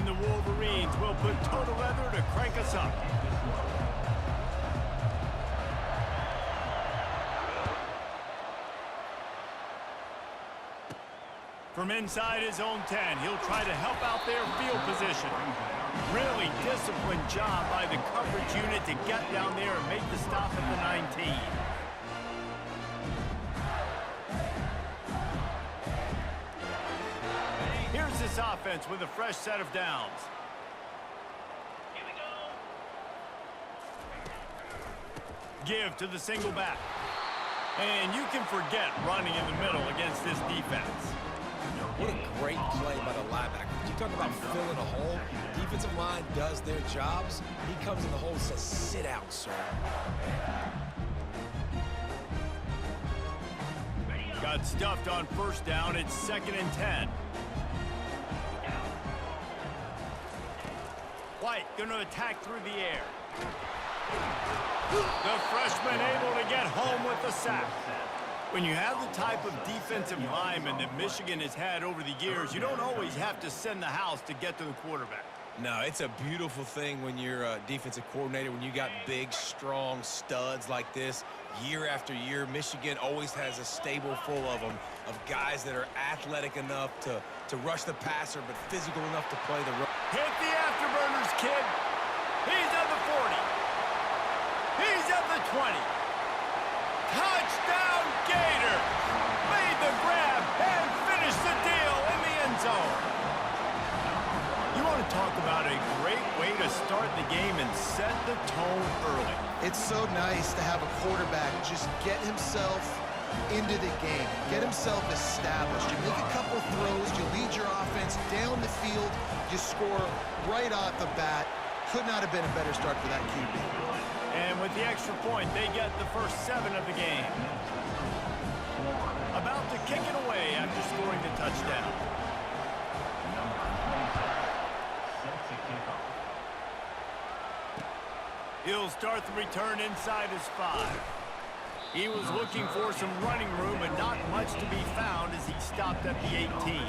And the Wolverines will put total leather to crank us up. From inside his own 10, he'll try to help out their field position. Really disciplined job by the coverage unit to get down there and make the stop at the 19. Here's this offense with a fresh set of downs. Here we go. Give to the single back. And you can forget running in the middle against this defense. What a great play by the linebacker. You talk about filling a hole. Defensive line does their jobs. He comes in the hole and says, sit out, sir. Got stuffed on first down. It's 2nd and 10. White going to attack through the air. The freshman able to get home with the sack. When you have the type of defensive lineman that Michigan has had over the years, you don't always have to send the house to get to the quarterback. No, it's a beautiful thing when you're a defensive coordinator, when you got big, strong studs like this. Year after year, Michigan always has a stable full of them, of guys that are athletic enough to rush the passer, but physical enough to play the run. Hit the afterburners, kid. He's at the 40. He's at the 20. Touchdown, Gator! Made the grab and finished the deal in the end zone. You want to talk about a great way to start the game and set the tone early. It's so nice to have a quarterback just get himself into the game, get himself established. You make a couple throws, you lead your offense down the field, you score right off the bat. Could not have been a better start for that QB. And with the extra point, they get the first 7 of the game. About to kick it away after scoring the touchdown. He'll start the return inside his 5. He was looking for some running room, but not much to be found as he stopped at the 18.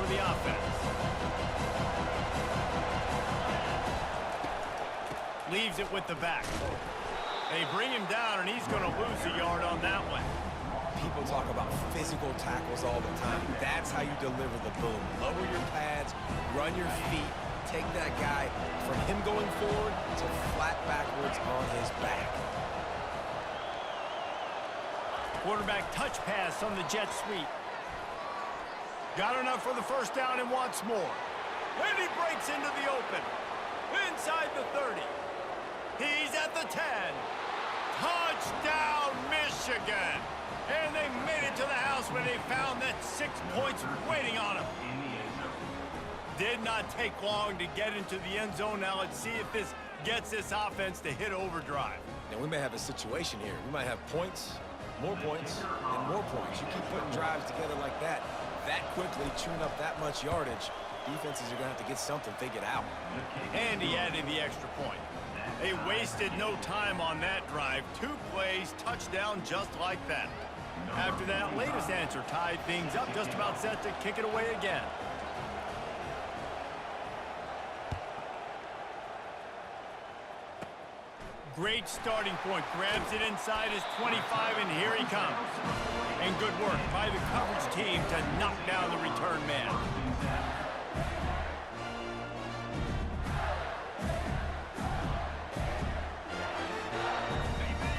The offense. Leaves it with the back. They bring him down, and he's going to lose a yard on that one. People talk about physical tackles all the time. That's how you deliver the boom. Lower your pads, run your feet, take that guy from him going forward to flat backwards on his back. Quarterback touch pass on the jet sweep. Got enough for the first down and wants more. And he breaks into the open. Inside the 30. He's at the 10. Touchdown, Michigan! And they made it to the house when they found that 6 points waiting on them. Did not take long to get into the end zone. Now let's see if this gets this offense to hit overdrive. Now we may have a situation here. We might have points, and more points. You keep putting drives together like that quickly, chewing up that much yardage, defenses are going to have to get something figured out. And he added the extra point. They wasted no time on that drive. 2 plays, touchdown just like that. After that latest answer tied things up, just about set to kick it away again. Great starting point. Grabs it inside his 25, and here he comes. And good work by the coverage team to knock down the return man.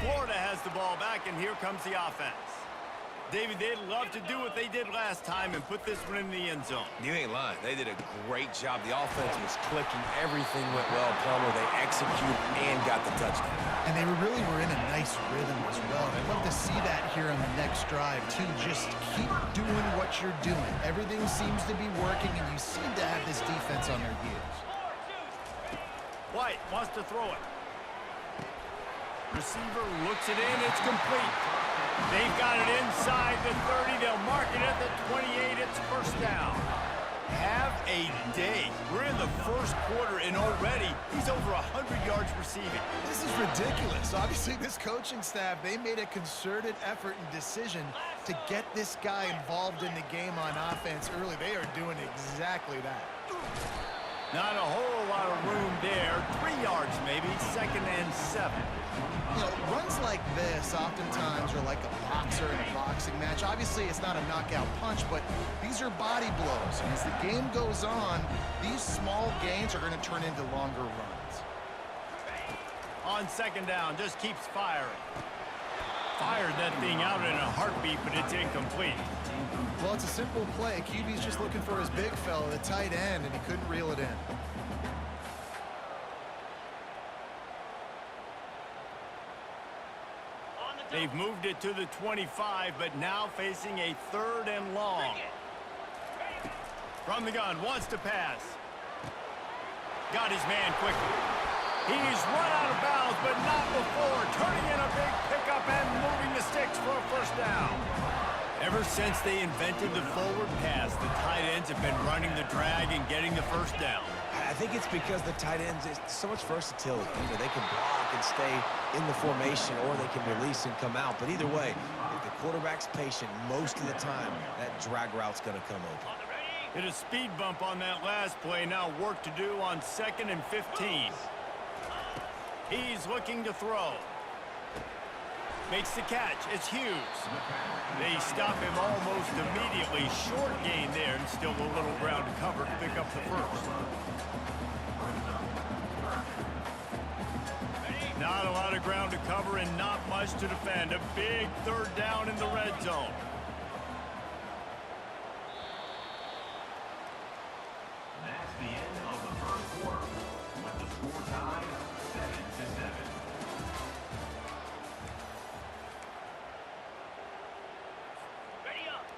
Florida has the ball back, and here comes the offense. David, they'd love to do what they did last time and put this one in the end zone. You ain't lying. They did a great job. The offense was clicking. Everything went well, Plummer. They executed and got the touchdown. And they really were in a nice rhythm as well. I'd love to see that here on the next drive, too. Just keep doing what you're doing. Everything seems to be working, and you seem to have this defense on their heels. White wants to throw it. Receiver looks it in. It's complete. They've got it inside the 30. They'll mark it at the 28. It's first down. Have a day. We're in the first quarter, and already he's over 100 yards receiving. This is ridiculous. Obviously, this coaching staff, they made a concerted effort and decision to get this guy involved in the game on offense early. They are doing exactly that. Not a whole lot of room there. 3 yards maybe, 2nd and 7. You know, runs like this oftentimes are like a boxer in a boxing match. Obviously, it's not a knockout punch, but these are body blows. And as the game goes on, these small gains are going to turn into longer runs. On 2nd down, just keeps firing. Fired that thing out in a heartbeat, but it's incomplete. Well, it's a simple play. QB's just looking for his big fella, the tight end, and he couldn't reel it in. They've moved it to the 25, but now facing a 3rd and long. From the gun, wants to pass. Got his man quickly. He's run out of bounds, but not before turning in a big pickup and moving the sticks for a 1st down. Ever since they invented the forward pass, the tight ends have been running the drag and getting the 1st down. I think it's because the tight ends, it's so much versatility. You know, they can block and stay in the formation, or they can release and come out. But either way, if the quarterback's patient most of the time, that drag route's going to come open. Hit a speed bump on that last play. Now work to do on 2nd and 15. He's looking to throw. Makes the catch. It's Hughes. They stop him almost immediately. Short gain there, and still a little ground to cover to pick up the 1st. Not a lot of ground to cover and not much to defend. A big 3rd down in the red zone. That's the end of the 1st quarter, with the score tied 7-7.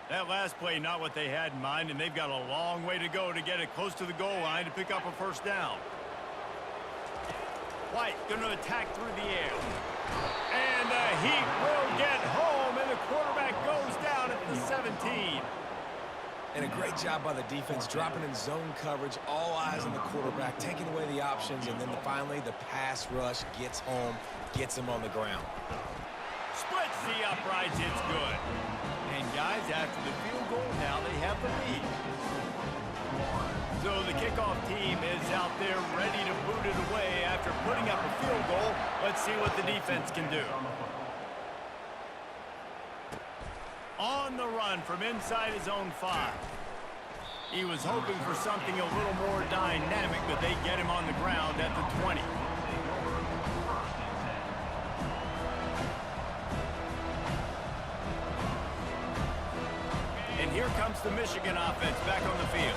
That last play, not what they had in mind, and they've got a long way to go to get it close to the goal line to pick up a 1st down. White going to attack through the air. And the Heat will get home, and the quarterback goes down at the 17. And a great job by the defense, dropping in zone coverage, all eyes on the quarterback, taking away the options, and then finally the pass rush gets home, gets him on the ground. Splits the uprights, it's good. And guys, after the field goal, now they have the lead. So the kickoff team is out there ready to boot it away after putting up a field goal. Let's see what the defense can do. On the run from inside his own 5. He was hoping for something a little more dynamic, but they get him on the ground at the 20. And here comes the Michigan offense back on the field.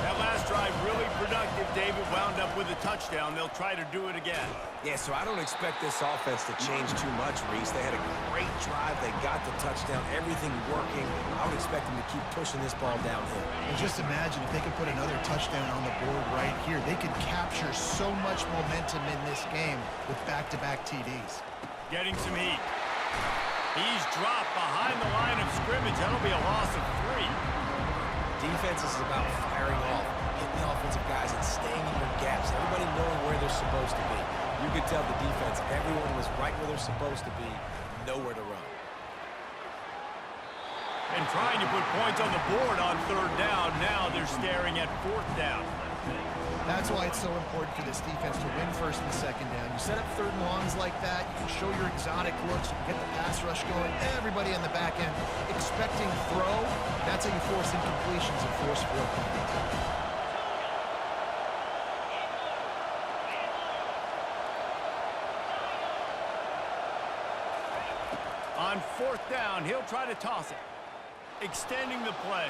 That last drive really productive. David wound up with a touchdown. They'll try to do it again. Yeah, so I don't expect this offense to change too much, Reese. They had a great drive. They got the touchdown, everything working. I would expect them to keep pushing this ball downhill. And just imagine if they could put another touchdown on the board right here. They could capture so much momentum in this game with back-to-back TDs. Getting some heat. He's dropped behind the line of scrimmage. That'll be a loss of 3. Defense is about firing off, hitting the offensive guys, and staying in your gaps. Everybody knowing where they're supposed to be. You could tell the defense, everyone was right where they're supposed to be, nowhere to run. And trying to put points on the board on 3rd down. Now they're staring at 4th down. That's why it's so important for this defense to win 1st and 2nd down. You set up 3rd and longs like that, you can show your exotic looks, you can get the pass rush going, everybody on the back end expecting throw. That's how you force incompletions and force 4th downs. On 4th down, he'll try to toss it. Extending the play.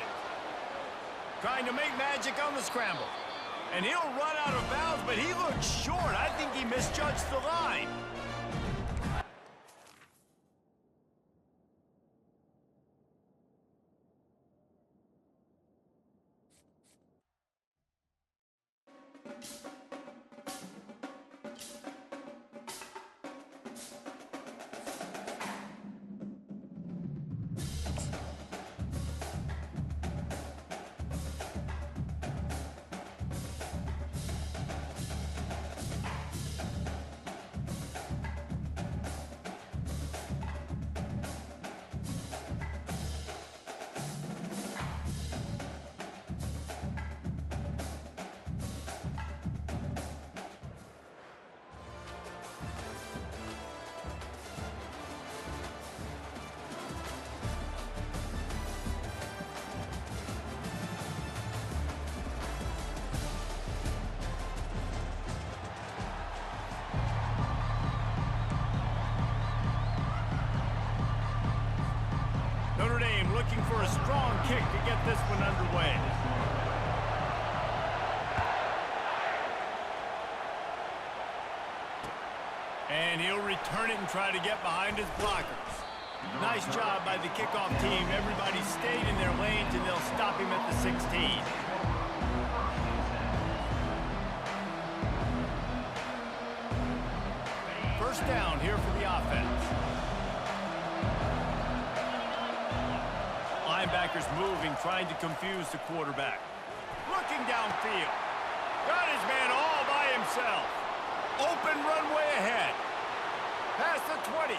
Trying to make magic on the scramble. And he'll run out of bounds, but he looks short. I think he misjudged the line. looking for a strong kick to get this one underway. And he'll return it and try to get behind his blockers. Nice job by the kickoff team. Everybody stayed in their lanes, and they'll stop him at the 16. First down here for the offense. Linebackers moving, trying to confuse the quarterback. Looking downfield. Got his man all by himself. Open runway ahead. Past the 20.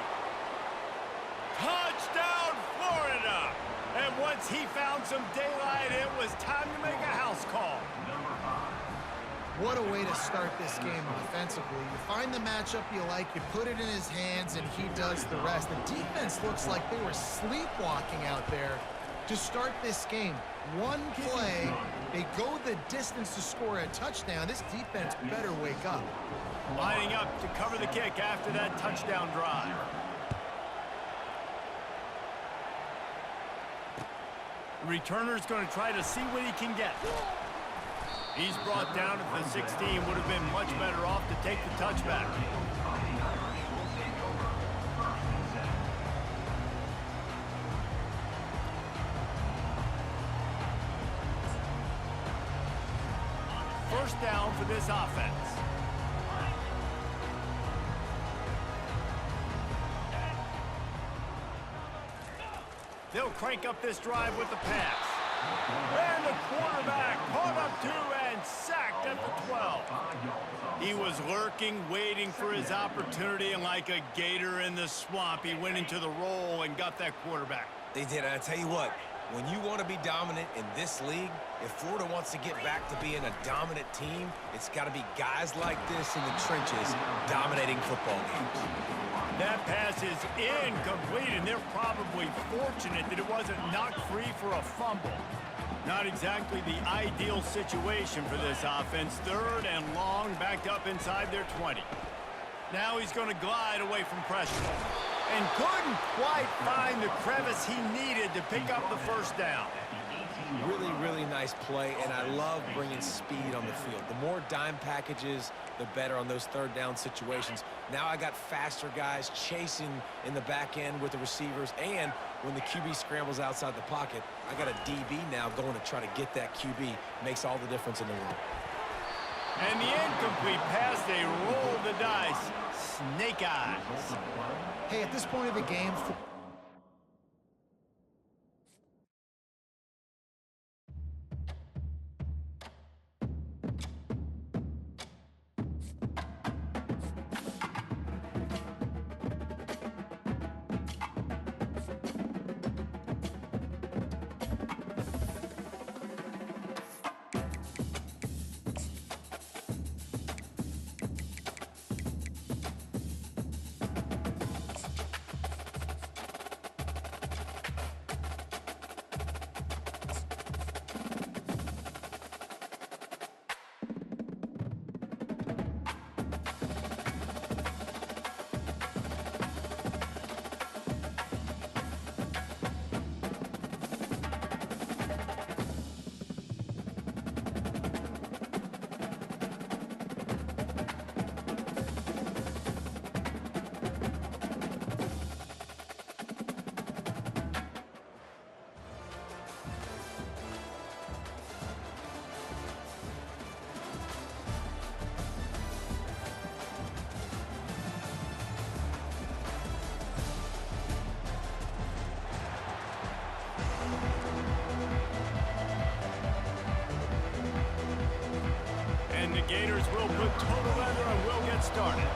Touchdown, Florida! And once he found some daylight, it was time to make a house call. What a way to start this game offensively. You find the matchup you like, you put it in his hands, and he does the rest. The defense looks like they were sleepwalking out there to start this game. One play, they go the distance to score a touchdown. This defense better wake up. Lining up to cover the kick after that touchdown drive. The returner's going to try to see what he can get. He's brought down at the 16. Would have been much better off to take the touchback. First down for this offense. They'll crank up this drive with the pass. And the quarterback caught up to and sacked at the 12. He was lurking, waiting for his opportunity, and like a gator in the swamp, he went into the roll and got that quarterback. They did, and I tell you what, when you want to be dominant in this league, if Florida wants to get back to being a dominant team, it's got to be guys like this in the trenches dominating football games. That pass is incomplete, and they're probably fortunate that it wasn't knocked free for a fumble. Not exactly the ideal situation for this offense. Third and long, backed up inside their 20. Now he's going to glide away from pressure. And couldn't quite find the crevice he needed to pick up the first down. Really, really nice play, and I love bringing speed on the field. The more dime packages, the better on those third down situations. Now I got faster guys chasing in the back end with the receivers, and when the QB scrambles outside the pocket, I got a DB now going to try to get that QB. Makes all the difference in the world. And the incomplete pass, they roll the dice. Snake eyes. Hey, at this point of the game, The Gators will put total leather and will get started.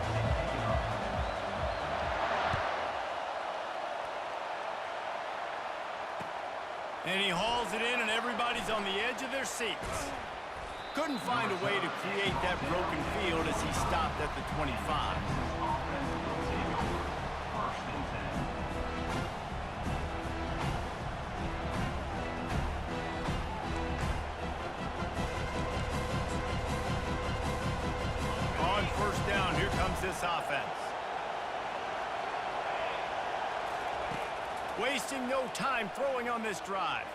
And he hauls it in, and everybody's on the edge of their seats. Couldn't find a way to create that broken field as he stopped at the 25. First down, here comes this offense. Wasting no time throwing on this drive.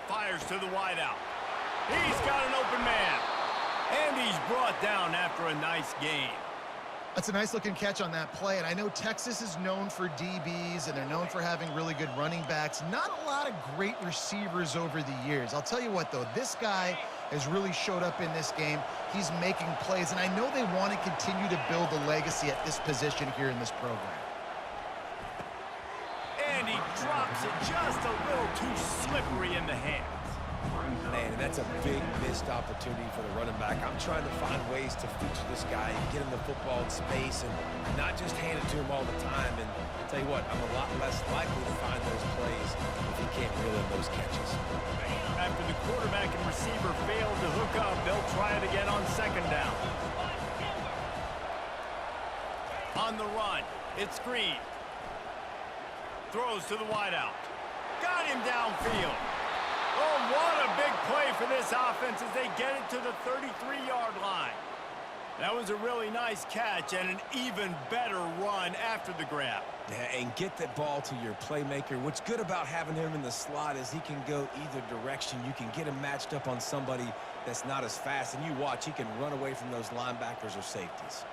Fires to the wideout. He's got an open man. And he's brought down after a nice gain. That's a nice-looking catch on that play, and I know Texas is known for DBs, and they're known for having really good running backs. Not a lot of great receivers over the years. I'll tell you what, though, this guy has really showed up in this game. He's making plays, and I know they want to continue to build a legacy at this position here in this program. And he drops it just a little too slippery in the hands. Man, and that's a big missed opportunity for the running back. I'm trying to find ways to feature this guy and get him the football in space and not just hand it to him all the time. And I'll tell you what, I'm a lot less likely to find those plays if he can't reel in those catches. After the quarterback and receiver failed to hook up, they'll try it again on second down. On the run, it's Green. Throws to the wideout. Got him downfield. Oh, what a big play for this offense as they get it to the 33-yard line. That was a really nice catch and an even better run after the grab. Yeah, and get that ball to your playmaker. What's good about having him in the slot is he can go either direction. You can get him matched up on somebody that's not as fast, and you watch, he can run away from those linebackers or safeties.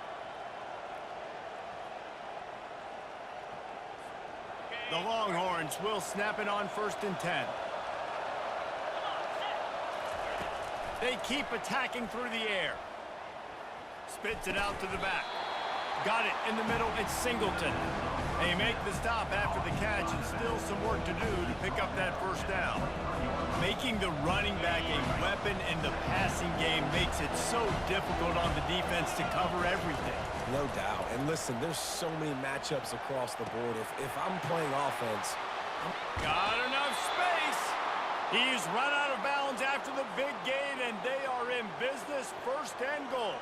The Longhorns will snap it on 1st and 10. They keep attacking through the air. Spits it out to the back. Got it in the middle. It's Singleton. They make the stop after the catch and still some work to do to pick up that first down. Making the running back a weapon in the passing game makes it so difficult on the defense to cover everything. No doubt. And listen, there's so many matchups across the board. If I'm playing offense, Got enough space. He's run out of bounds after the big gain, and they are in business, 1st and goal.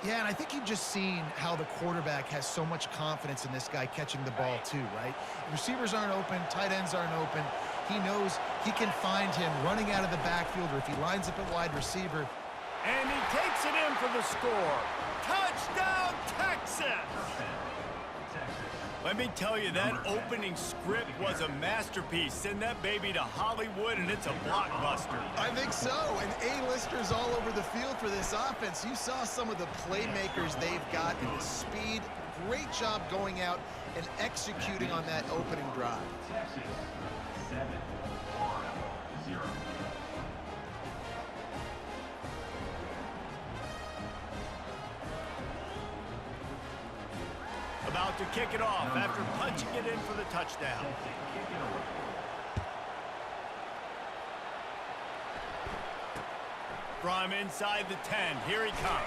Yeah, and I think you've just seen how the quarterback has so much confidence in this guy catching the ball too, right? Receivers aren't open, tight ends aren't open. He knows he can find him running out of the backfield, or if he lines up at wide receiver. And he takes it in for the score. Touchdown, Texas! Let me tell you, that opening script was a masterpiece. Send that baby to Hollywood, and it's a blockbuster. I think so, and A-listers all over the field for this offense. You saw some of the playmakers they've got and the speed. Great job going out and executing on that opening drive. Texas 7, Florida 0. About to kick it off after punching it in for the touchdown. From inside the 10, here he comes.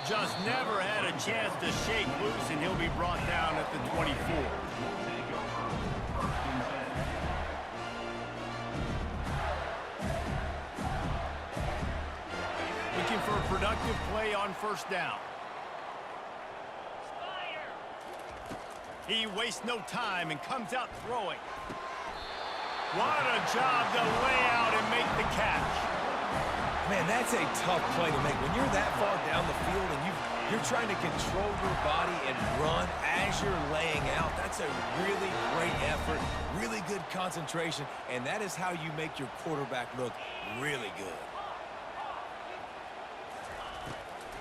Just never had a chance to shake loose, and he'll be brought down at the 24. Looking for a productive play on 1st down. He wastes no time and comes out throwing. What a job to lay out and make the catch. man, that's a tough play to make. When you're that far down the field and you're trying to control your body and run as you're laying out, that's a really great effort, really good concentration, and that is how you make your quarterback look really good.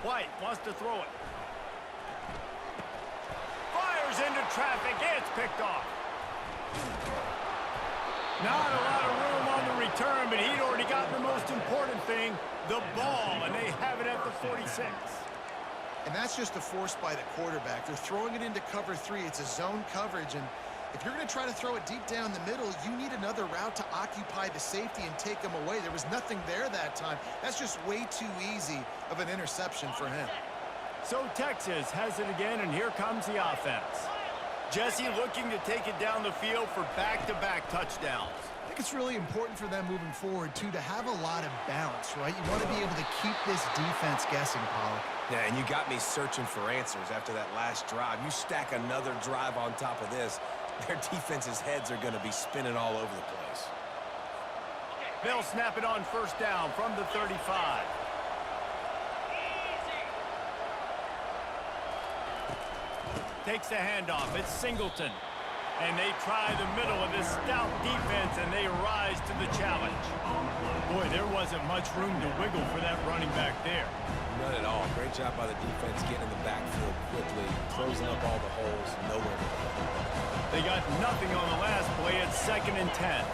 White wants to throw it. Fires into traffic. It's picked off. Not a lot of room on the return, but he'd already gotten the most important thing, the ball, and they have it at the 46. And that's just a force by the quarterback. They're throwing it into cover 3. It's a zone coverage, and if you're going to try to throw it deep down the middle, you need another route to occupy the safety and take him away. There was nothing there that time. That's just way too easy of an interception for him. So Texas has it again, and here comes the offense. Jesse looking to take it down the field for back-to-back touchdowns. I think it's really important for them moving forward, too, to have a lot of balance, right? You want to be able to keep this defense guessing, Pollack. Yeah, and you got me searching for answers after that last drive. You stack another drive on top of this, their defense's heads are going to be spinning all over the place. They'll snap it on first down from the 35. Takes the handoff. It's Singleton. And they try the middle of this stout defense, and they rise to the challenge. Boy, there wasn't much room to wiggle for that running back there. None at all. Great job by the defense getting in the backfield quickly, closing up all the holes, nowhere to go. They got nothing on the last play at 2nd and 10.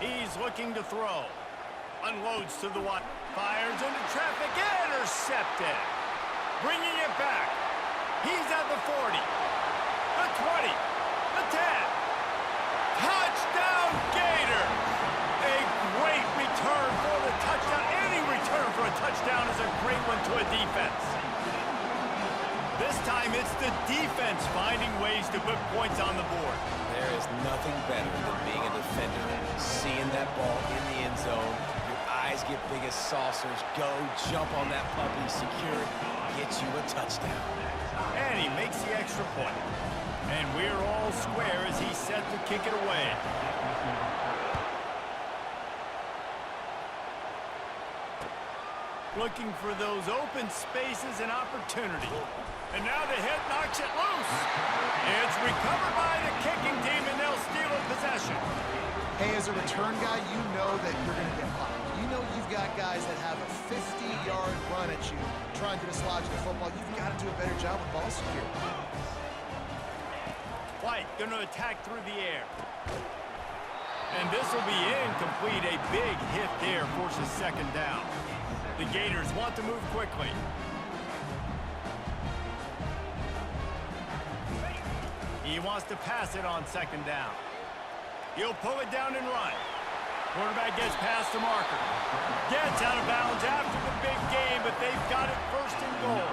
He's looking to throw. Unloads to the wide. Fires into traffic. Intercepted. Bringing it back. He's at the 40. The 20. The 10. Touchdown, Gators! A great return for the touchdown. Any return for a touchdown is a great one to a defense. This time it's the defense finding ways to put points on the board. There is nothing better than being a defender, seeing that ball in the end zone, your eyes get big as saucers, go, jump on that puppy, secure it, get you a touchdown. And he makes the extra point. And we're all square as he's set to kick it away. Looking for those open spaces and opportunity. And now the hit knocks it loose. It's recovered by the kicking team, and they'll steal a possession. Hey, as a return guy, you know that you're going to get popped. You know you've got guys that have a 50-yard run at you trying to dislodge the football. You've got to do a better job with ball security. White going to attack through the air. And this will be incomplete. A big hit there forces 2nd down. The Gators want to move quickly. He wants to pass it on 2nd down. He'll pull it down and run. Quarterback gets past the marker. Gets out of bounds after the big game, but they've got it 1st and goal.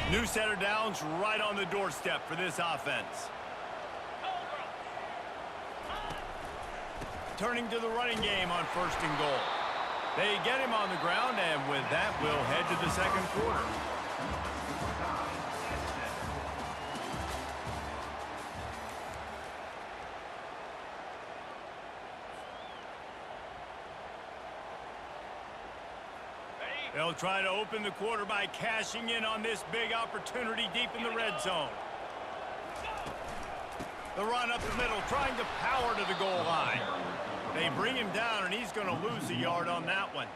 New set of downs right on the doorstep for this offense. Turning to the running game on 1st and goal. They get him on the ground, and with that, we'll head to the 2nd quarter. They'll try to open the quarter by cashing in on this big opportunity deep in the red zone. The run up the middle, trying to power to the goal line. They bring him down, and he's going to lose a yard on that one.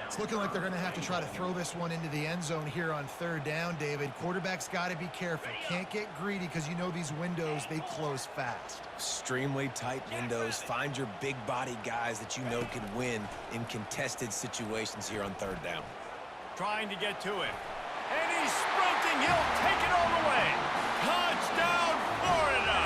It's looking like they're going to have to try to throw this one into the end zone here on 3rd down, David. Quarterback's got to be careful. Can't get greedy because you know these windows, they close fast. Extremely tight windows. Find your big-bodied guys that you know can win in contested situations here on 3rd down. Trying to get to him. And he's sprinting. He'll take it all the way. Touchdown, Florida!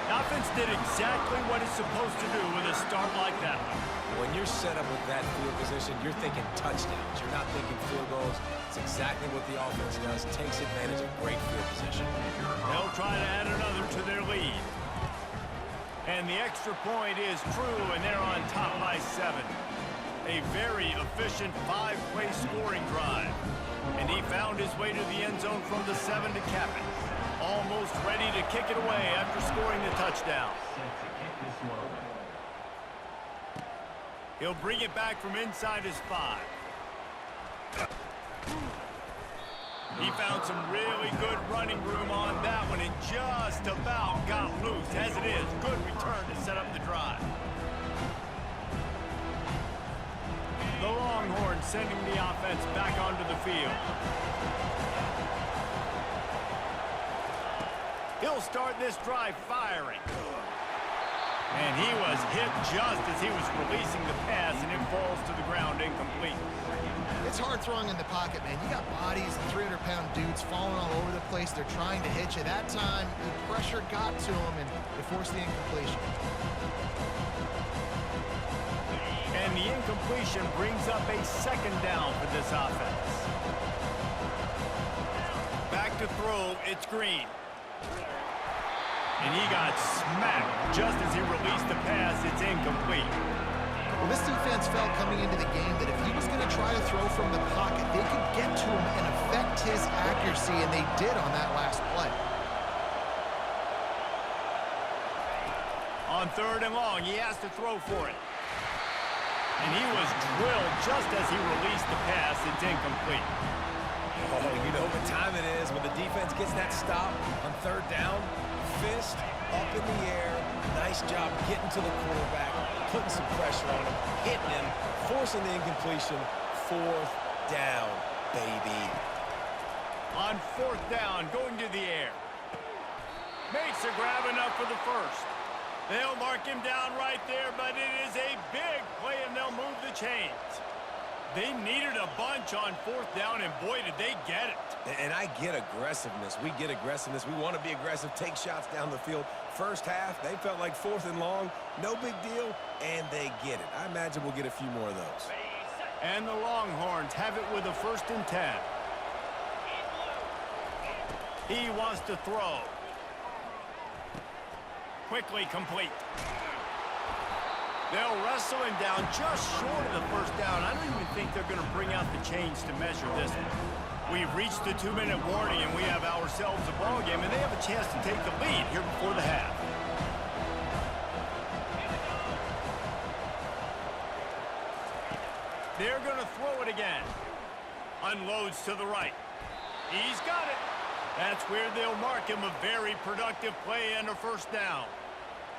The offense did exactly what it's supposed to do with a start like that one. When you're set up with that field position, you're thinking touchdowns. You're not thinking field goals. It's exactly what the offense does. Takes advantage of great field position. They'll try to add another to their lead. And the extra point is true, and they're on top by 7. A very efficient 5-play scoring drive. And he found his way to the end zone from the 7 to cap it. Almost ready to kick it away after scoring the touchdown. He'll bring it back from inside his 5. He found some really good running room on that one and just about got loose. As it is, good return to set up the drive. The Longhorns sending the offense back onto the field. He'll start this drive firing. And he was hit just as he was releasing the pass, and it falls to the ground incomplete. It's hard throwing in the pocket, man. You got bodies and 300-pound dudes falling all over the place. They're trying to hit you. That time, the pressure got to him, and it forced the incompletion. And the incompletion brings up a 2nd down for this offense. Back to throw, it's Green. And he got smacked just as he released the pass. It's incomplete. Well, this defense felt coming into the game that if he was going to try to throw from the pocket, they could get to him and affect his accuracy, and they did on that last play. On 3rd and long, he has to throw for it. And he was drilled just as he released the pass. It's incomplete. Oh, you know what time it is when the defense gets that stop on third down. Fist up in the air. Nice job getting to the quarterback, putting some pressure on him, hitting him, forcing the incompletion. Fourth down, baby. On fourth down, going to the air. Makes a grab enough for the first. They'll mark him down right there, but it is a big play, and they'll move the chains. They needed a bunch on fourth down, and boy, did they get it. And I get aggressiveness. We get aggressiveness. We want to be aggressive, take shots down the field. First half, they felt like fourth and long. No big deal, and they get it. I imagine we'll get a few more of those. And the Longhorns have it with a 1st and 10. He wants to throw. Quickly complete. They'll wrestle him down just short of the first down. I don't even think they're going to bring out the chains to measure this one. We've reached the 2-minute warning, and we have ourselves a ball game, and they have a chance to take the lead here before the half. They're going to throw it again. Unloads to the right. He's got it. That's where they'll mark him a very productive play and a 1st down.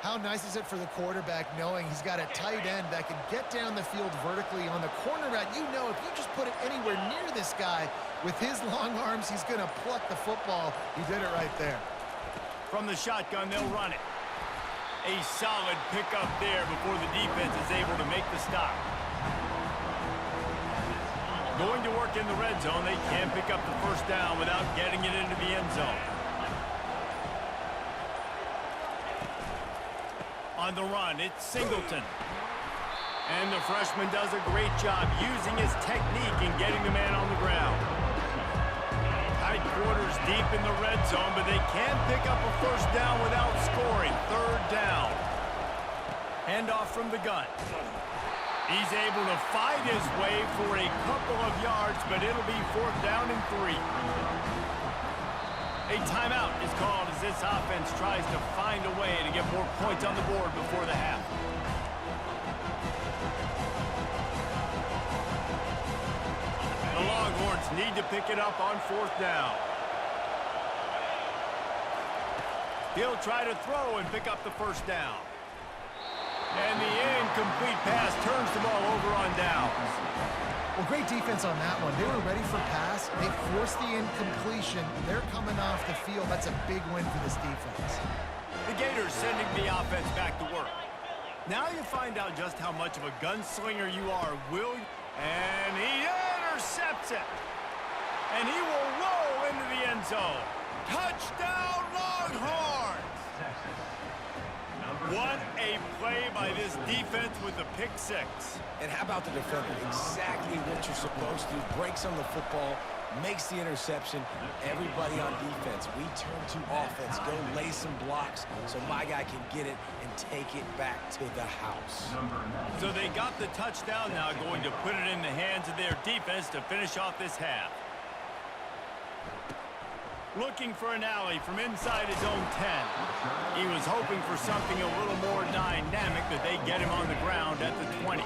How nice is it for the quarterback knowing he's got a tight end that can get down the field vertically on the corner route? You know, if you just put it anywhere near this guy with his long arms, he's going to pluck the football. He did it right there. From the shotgun, they'll run it. A solid pickup there before the defense is able to make the stop. Going to work in the red zone. They can't pick up the 1st down without getting it into the end zone. On the run, it's Singleton. And the freshman does a great job using his technique and getting the man on the ground. Tight quarters deep in the red zone, but they can't pick up a 1st down without scoring. 3rd down. Handoff from the gun. He's able to fight his way for a couple of yards, but it'll be 4th down and 3. A timeout is called as this offense tries to find a way to get more points on the board before the half. The Longhorns need to pick it up on 4th down. He'll try to throw and pick up the 1st down. And the incomplete pass turns the ball over on downs. Well, great defense on that one. They were ready for pass. They forced the incompletion. They're coming off the field. That's a big win for this defense. The Gators sending the offense back to work. Now you find out just how much of a gunslinger you are, Will. And he intercepts it. And he will roll into the end zone. Touchdown, Longhorns! What a play by this defense with the pick 6. And how about the defender? Exactly what you're supposed to do. Breaks on the football, makes the interception. Everybody on defense, we turn to offense. Go lay some blocks so my guy can get it and take it back to the house. So they got the touchdown now, going to put it in the hands of their defense to finish off this half. Looking for an alley from inside his own 10. He was hoping for something a little more dynamic, but they get him on the ground at the 20.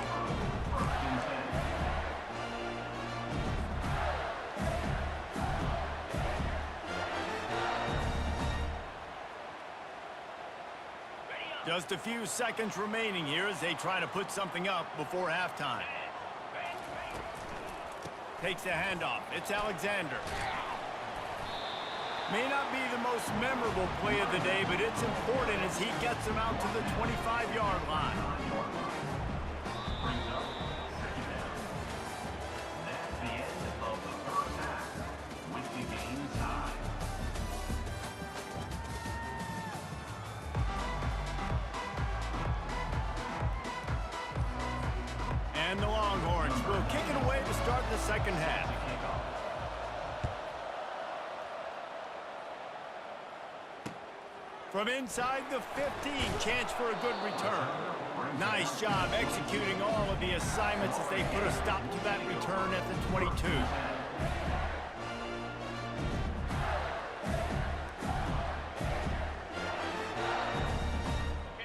Just a few seconds remaining here as they try to put something up before halftime. Takes the handoff. It's Alexander. May not be the most memorable play of the day, but it's important as he gets them out to the 25-yard line. That's the end of the 1st half, with the game tied. And the Longhorns will kick it away to start the 2nd half. From inside the 15, chance for a good return. Nice job executing all of the assignments as they put a stop to that return at the 22.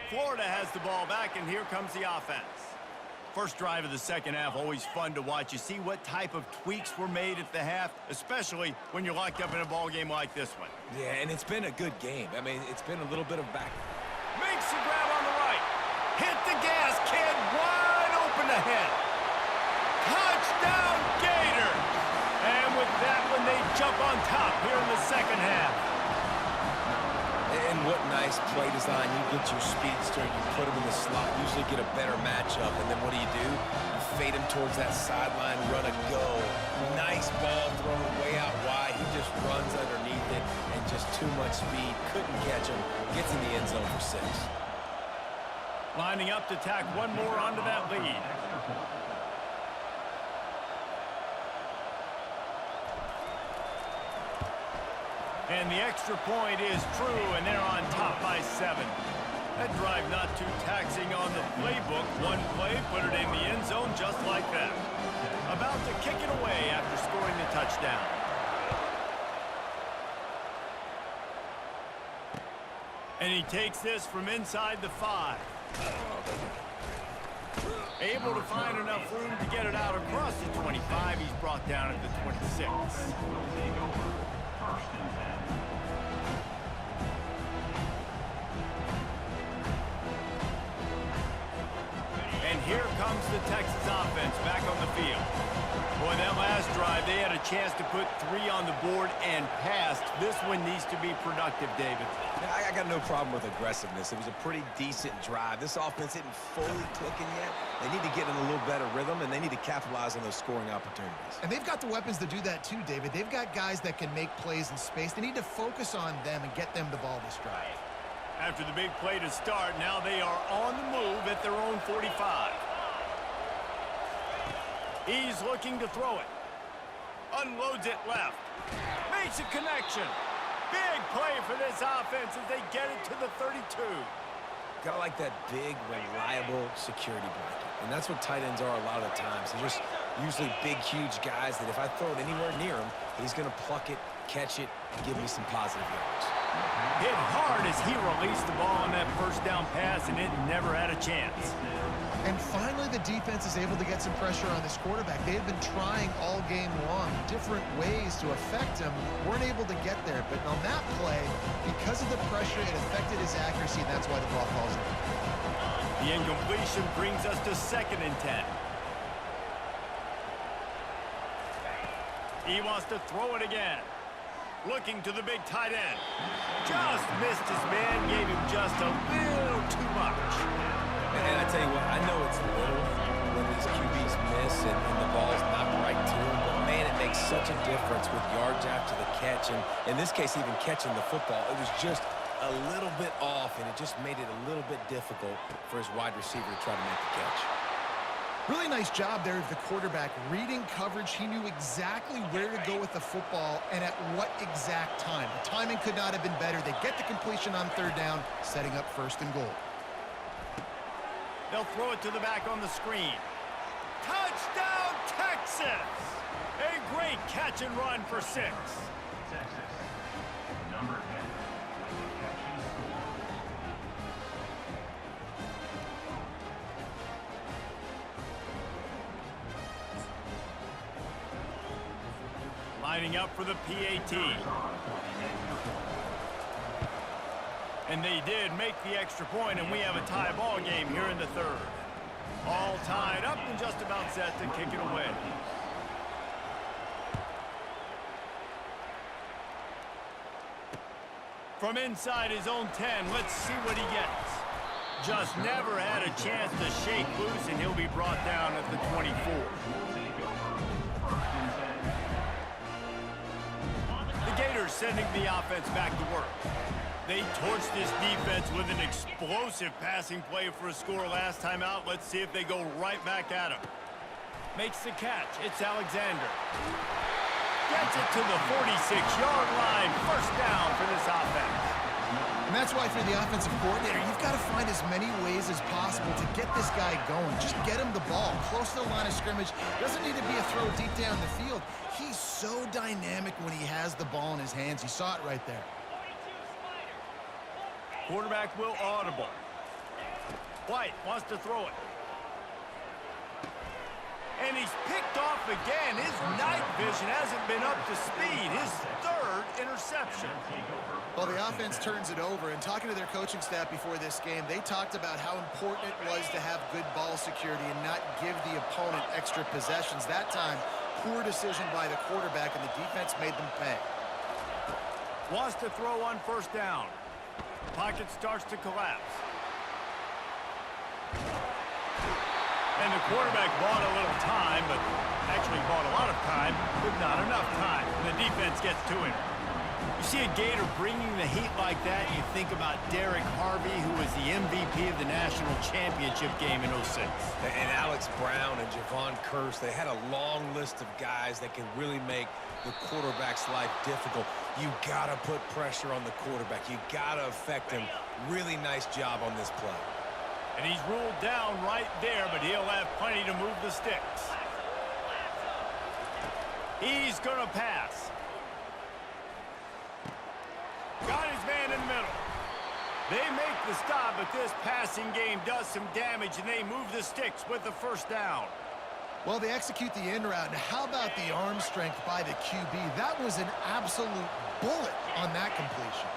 Florida has the ball back, and here comes the offense. First drive of the second half, always fun to watch. You see what type of tweaks were made at the half, especially when you're locked up in a ball game like this one. Yeah, and it's been a good game. I mean, it's been a little bit of back. Makes the grab on the right. Hit the gas, kid. Wide open ahead. Touchdown, Gators. And with that one, they jump on top here in the second half. And what nice play design. You get your speedster, you put him in the slot, usually get a better matchup, and then what do? You fade him towards that sideline, run a go. Nice ball thrown way out wide. He just runs underneath it, and just too much speed. Couldn't catch him. Gets in the end zone for 6. Lining up to tack one more onto that lead. And the extra point is true, and they're on top by 7. That drive not too taxing on the playbook. One play, put it in the end zone just like that. About to kick it away after scoring the touchdown. And he takes this from inside the 5. Able to find enough room to get it out across the 25. He's brought down at the 26. And here comes the Texas offense back on the field. Boy, that last drive, they had a chance to put 3 on the board and passed. This one needs to be productive, David. I got no problem with aggressiveness. It was a pretty decent drive. This offense isn't fully clicking yet. They need to get in a little better rhythm, and they need to capitalize on those scoring opportunities. And they've got the weapons to do that too, David. They've got guys that can make plays in space. They need to focus on them and get them the ball this drive. After the big play to start, now they are on the move at their own 45. He's looking to throw it. Unloads it left. Makes a connection. Big play for this offense as they get it to the 32. Gotta like that big, reliable security blanket. And that's what tight ends are a lot of the times. They're just usually big, huge guys that if I throw it anywhere near him, he's going to pluck it, catch it, and give me some positive yards. Hit hard as he released the ball on that first down pass, and it never had a chance. And finally, the defense is able to get some pressure on this quarterback. They had been trying all game long, different ways to affect him, weren't able to get there. But on that play, because of the pressure, it affected his accuracy, and that's why the ball falls in. The incompletion brings us to 2nd and 10. He wants to throw it again. Looking to the big tight end. Just missed his man, gave him just a little too much. And I tell you what, I know it's little when these QBs miss and the ball's not right to them, but man, it makes such a difference with yards after the catch. And in this case, even catching the football, it was just a little bit off, and it just made it a little bit difficult for his wide receiver to try to make the catch. Really nice job there of the quarterback. Reading coverage, he knew exactly where to go with the football and at what exact time. The timing could not have been better. They get the completion on 3rd down, setting up 1st and goal. They'll throw it to the back on the screen. Touchdown, Texas! A great catch and run for 6. Texas, number 10. Catch and score. Lining up for the PAT. And they did make the extra point, and we have a tie ball game here in the 3rd. All tied up and just about set to kick it away. From inside his own 10, let's see what he gets. Just never had a chance to shake loose, and he'll be brought down at the 24. The Gators sending the offense back to work. They torched this defense with an explosive passing play for a score last time out. Let's see if they go right back at him. Makes the catch. It's Alexander. Gets it to the 46-yard line. 1st down for this offense. And that's why for the offensive coordinator, you've got to find as many ways as possible to get this guy going. Just get him the ball close to the line of scrimmage. Doesn't need to be a throw deep down the field. He's so dynamic when he has the ball in his hands. You saw it right there. Quarterback will audible. White wants to throw it. And he's picked off again. His night vision hasn't been up to speed. His third interception. Well, the offense turns it over, and talking to their coaching staff before this game, they talked about how important it was to have good ball security and not give the opponent extra possessions. That time, poor decision by the quarterback, and the defense made them pay. Wants to throw on first down. Pocket starts to collapse. And the quarterback bought a little time, but actually bought a lot of time, but not enough time. And the defense gets to him. You see a Gator bringing the heat like that, you think about Derek Harvey, who was the MVP of the national championship game in '06. And Alex Brown and Javon Curse, they had a long list of guys that can really make the quarterback's life difficult. You gotta put pressure on the quarterback. You gotta affect him. Really nice job on this play. And he's ruled down right there, but he'll have plenty to move the sticks. He's gonna pass. Got his man in the middle. They make the stop, but this passing game does some damage, and they move the sticks with the first down. Well, they execute the in route. Now, how about the arm strength by the QB? That was an absolute bullet on that completion.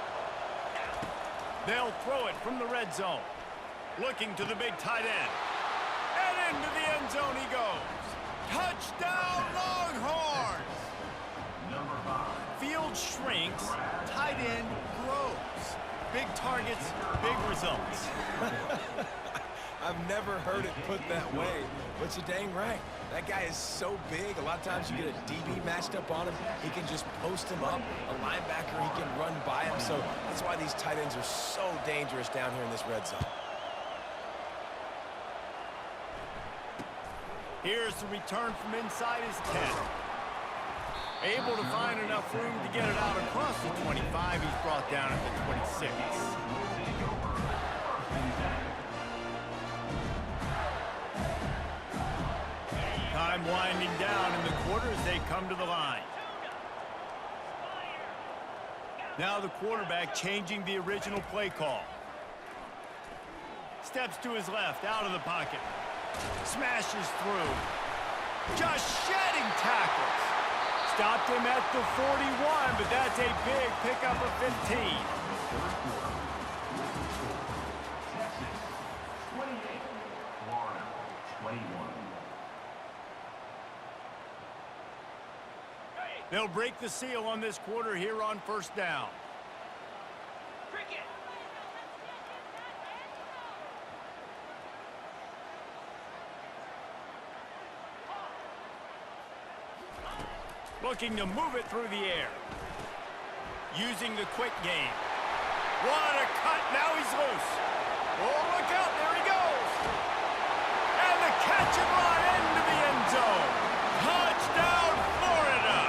They'll throw it from the red zone. Looking to the big tight end. And into the end zone he goes. Touchdown, Longhorns! Number 5. Field shrinks, tight end grows. Big targets, big results. I've never heard it put that way, but you're dang right. That guy is so big. A lot of times you get a DB matched up on him. He can just post him up. A linebacker, he can run by him. So that's why these tight ends are so dangerous down here in this red zone. Here's the return from inside his 10. Able to find enough room to get it out across the 25. He's brought down at the 26. Time winding down in the quarter as they come to the line. Now the quarterback changing the original play call. Steps to his left, out of the pocket. Smashes through. Just shedding tackles. Stopped him at the 41, but that's a big pickup of 15. Texas, 28. Florida, 21. They'll break the seal on this quarter here on first down. Looking to move it through the air. Using the quick game. What a cut. Now he's loose. Oh, look out. There he goes. And the catch and run into the end zone. Touchdown, Florida.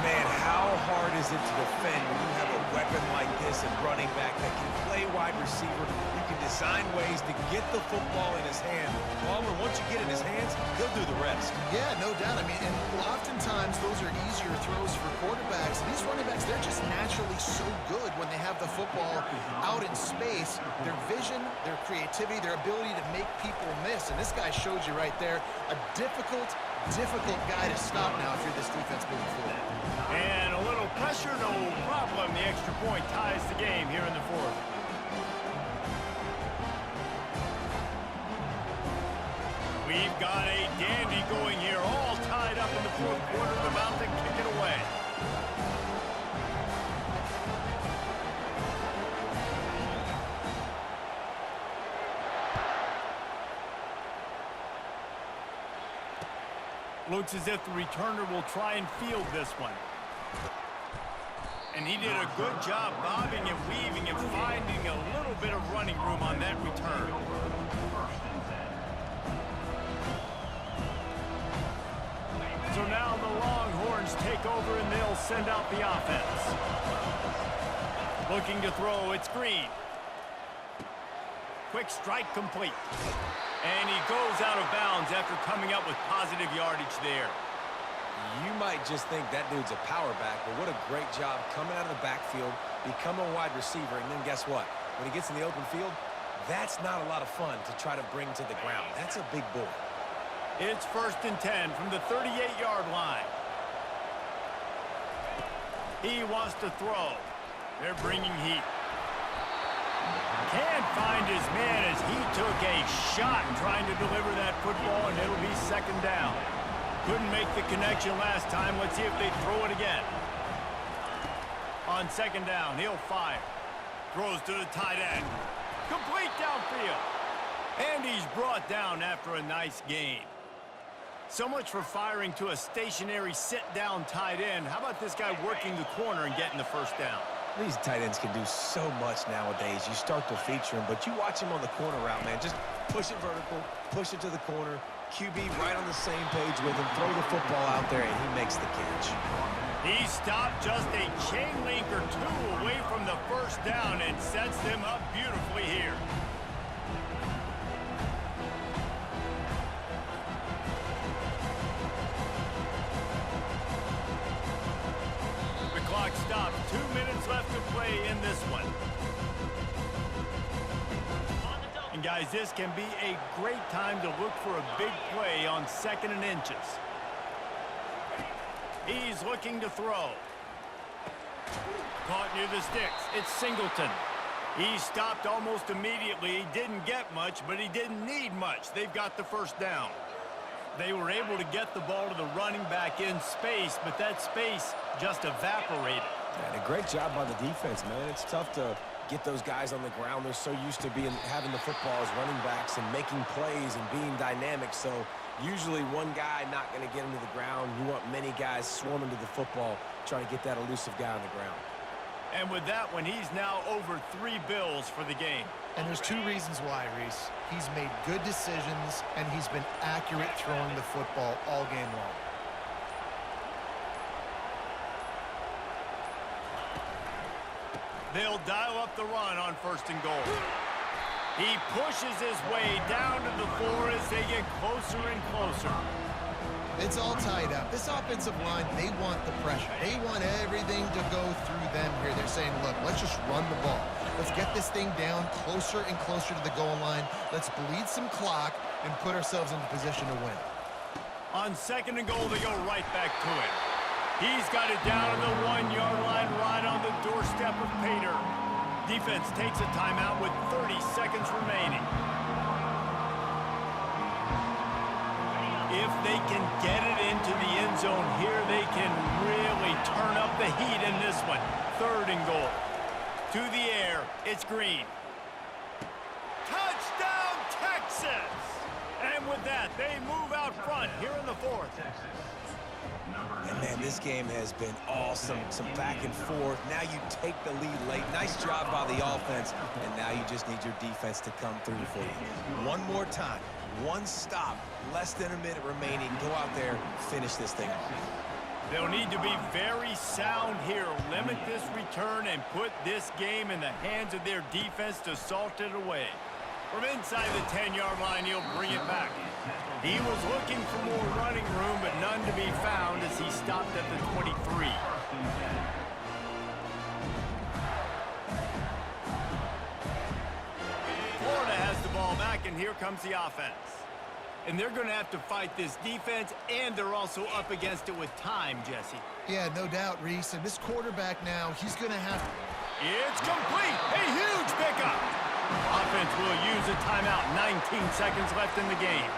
Man, how hard is it to defend when you have a weapon like this at running back that can play wide receiver? You can design ways to get the football in his hand. Palmer, once you get it in his hands, he'll do the rest. Yeah, no doubt. I mean, and oftentimes those are easier throws for quarterbacks. These running backs, they're just naturally so good when they have the football out in space. Their vision, their creativity, their ability to make people miss. And this guy showed you right there, a difficult guy to stop now if you're this defense moving forward. And a little pressure, no problem. The extra point ties the game here in the fourth. We've got a dandy going here, all tied up in the fourth quarter, about to kick it away. Looks as if the returner will try and field this one. And he did a good job bobbing and weaving and finding a little bit of running room on that return. So now the Longhorns take over and they'll send out the offense. Looking to throw, it's Green. Quick strike complete. And he goes out of bounds after coming up with positive yardage there. You might just think that dude's a power back, but what a great job coming out of the backfield, become a wide receiver, and then guess what? When he gets in the open field, that's not a lot of fun to try to bring to the ground. That's a big boy. It's 1st and 10 from the 38-yard line. He wants to throw. They're bringing heat. Can't find his man as he took a shot trying to deliver that football, and it'll be 2nd down. Couldn't make the connection last time. Let's see if they throw it again. On 2nd down, he'll fire. Throws to the tight end. Complete downfield. And he's brought down after a nice gain. So much for firing to a stationary sit-down tight end. How about this guy working the corner and getting the 1st down? These tight ends can do so much nowadays. You start to feature them, but you watch him on the corner route, man. Just push it vertical, push it to the corner. QB right on the same page with him. Throw the football out there, and he makes the catch. He stopped just a chain link or two away from the 1st down and sets them up beautifully here. The clock stopped. 2 minutes left to play in this one. And guys, this can be a great time to look for a big play on 2nd and inches. He's looking to throw. Caught near the sticks. It's Singleton. He stopped almost immediately. He didn't get much, but he didn't need much. They've got the 1st down. They were able to get the ball to the running back in space, but that space just evaporated. And a great job by the defense, man. It's tough to get those guys on the ground. They're so used to having the football as running backs and making plays and being dynamic. So usually one guy not going to get him to the ground. You want many guys swarming to the football, trying to get that elusive guy on the ground. And with that one, he's now over 3 bills for the game. And there's 2 reasons why, Reese. He's made good decisions, and he's been accurate throwing the football all game long. They'll dial up the run on 1st and goal. He pushes his way down to the floor as they get closer and closer. It's all tied up. This offensive line, they want the pressure. They want everything to go through them here. They're saying, look, let's just run the ball. Let's get this thing down closer and closer to the goal line. Let's bleed some clock and put ourselves into position to win. On 2nd and goal, they go right back to it. He's got it down to the 1-yard line, right on the doorstep of Pater. Defense takes a timeout with 30 seconds remaining. If they can get it into the end zone here, they can really turn up the heat in this one. 3rd and goal. To the air, it's Green. Touchdown, Texas! And with that, they move out front here in the 4th. And man, this game has been awesome. Some back and forth. Now you take the lead late. Nice job by the offense. And now you just need your defense to come through for you. One more time. One stop. Less than a minute remaining. Go out there, finish this thing off. They'll need to be very sound here. Limit this return and put this game in the hands of their defense to salt it away. From inside the 10-yard line, he'll bring it back. He was looking for more running room, but none to be found as he stopped at the 23. Florida has the ball back, and here comes the offense. And they're going to have to fight this defense, and they're also up against it with time, Jesse. Yeah, no doubt, Reese. And this quarterback now, he's going to have to... It's complete. A huge pickup. Offense will use a timeout. 19 seconds left in the game.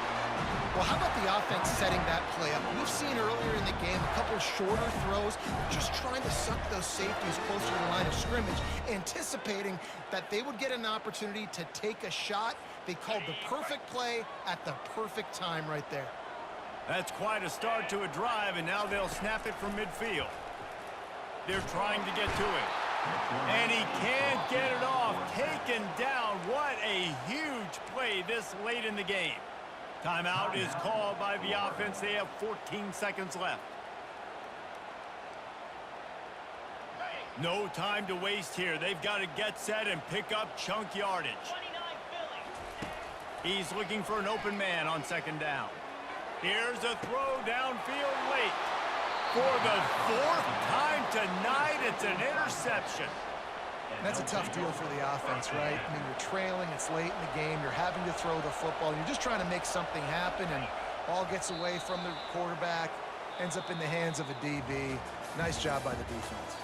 Well, how about the offense setting that play up? We've seen earlier in the game a couple shorter throws, just trying to suck those safeties closer to the line of scrimmage, anticipating that they would get an opportunity to take a shot. They called the perfect play at the perfect time right there. That's quite a start to a drive, and now they'll snap it from midfield. They're trying to get to it. And he can't get it off. Taken down. What a huge play this late in the game. Timeout is called by the offense. They have 14 seconds left. No time to waste here. They've got to get set and pick up chunk yardage. He's looking for an open man on 2nd down. Here's a throw downfield late. For the 4th time tonight, it's an interception. That's a tough deal for the offense, right? I mean, you're trailing, it's late in the game, you're having to throw the football, you're just trying to make something happen, and Ball gets away from the quarterback, ends up in the hands of a DB. Nice job by the defense.